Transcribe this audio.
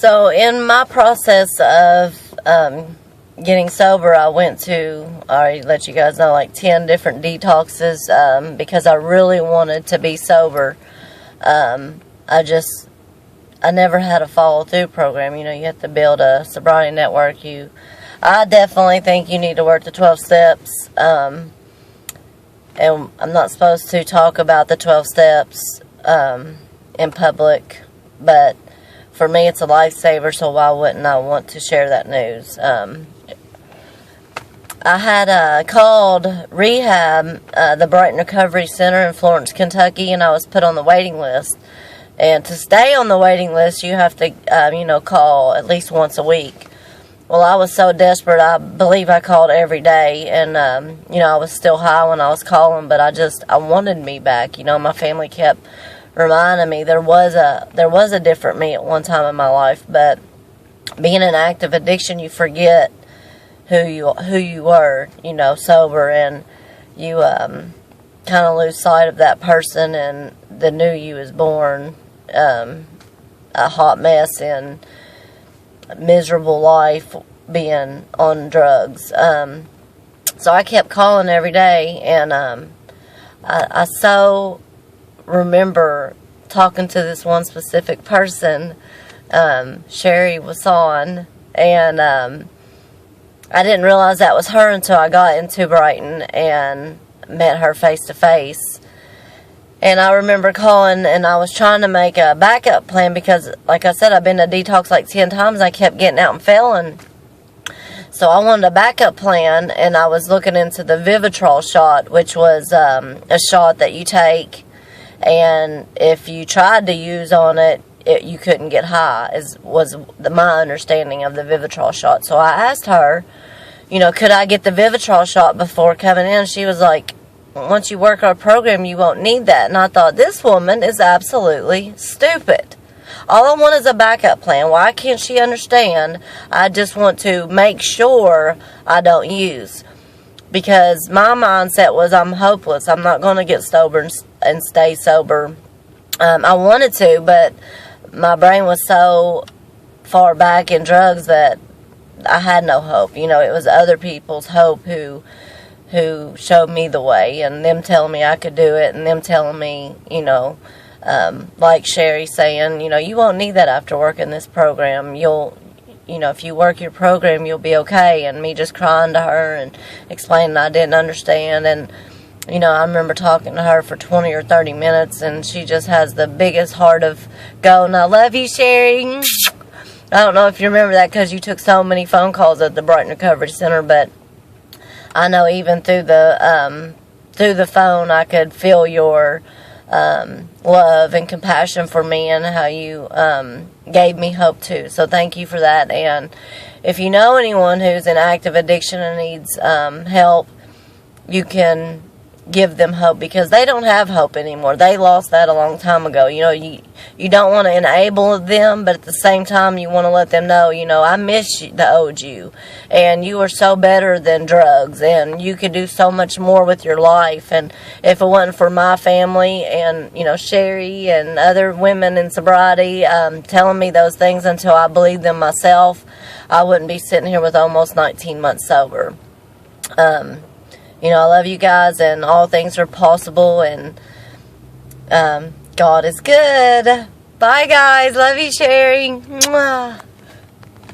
So in my process of getting sober, I went to, I already let you guys know, like 10 different detoxes because I really wanted to be sober. I never had a follow-through program. You know, you have to build a sobriety network. I definitely think you need to work the 12 steps. And I'm not supposed to talk about the 12 steps in public, but for me it's a lifesaver, so why wouldn't I want to share that news? I had called rehab, the Brighton Recovery Center in Florence, Kentucky, and I was put on the waiting list. And to stay on the waiting list, you have to, call at least once a week. Well, I was so desperate, I believe I called every day, and, I was still high when I was calling, but I wanted me back. You know, my family kept reminding me there was a different me at one time in my life, but being in active addiction, you forget who you were, sober, and you kind of lose sight of that person and the new you was born, a hot mess and miserable life being on drugs. So I kept calling every day, and I so remember talking to this one specific person. Sherry was on, and I didn't realize that was her until I got into Brighton and met her face to face. And I remember calling, and I was trying to make a backup plan because, like I said, I've been to detox like 10 times, and I kept getting out and failing. So I wanted a backup plan, and I was looking into the Vivitrol shot, which was a shot that you take, and if you tried to use on it, you couldn't get high, was my understanding of the Vivitrol shot. So I asked her, could I get the Vivitrol shot before coming in? She was like, once you work our program, you won't need that. And I thought, this woman is absolutely stupid. All I want is a backup plan. Why can't she understand? I just want to make sure I don't use. Because my mindset was, I'm hopeless. I'm not going to get sober and stay sober. I wanted to, but my brain was so far back in drugs that I had no hope. It was other people's hope who showed me the way, and them telling me I could do it, and them telling me, like Sherry saying, you won't need that after working this program. If you work your program, you'll be okay. And me just crying to her and explaining I didn't understand. And, I remember talking to her for 20 or 30 minutes, and she just has the biggest heart of gold. And I love you, Sherry. I don't know if you remember that because you took so many phone calls at the Brighton Recovery Center, but I know even through the phone I could feel your love and compassion for me, and how you gave me hope too. So thank you for that. And if you know anyone who's in active addiction and needs help, you can give them hope, because they don't have hope anymore. They lost that a long time ago. You don't want to enable them, but at the same time you want to let them know, I miss the old you, and you are so better than drugs, and you could do so much more with your life. And if it wasn't for my family and Sherry and other women in sobriety telling me those things until I believed them myself, I wouldn't be sitting here with almost 19 months sober. I love you guys, and all things are possible, and God is good. Bye, guys. Love you, Sherry. Mwah.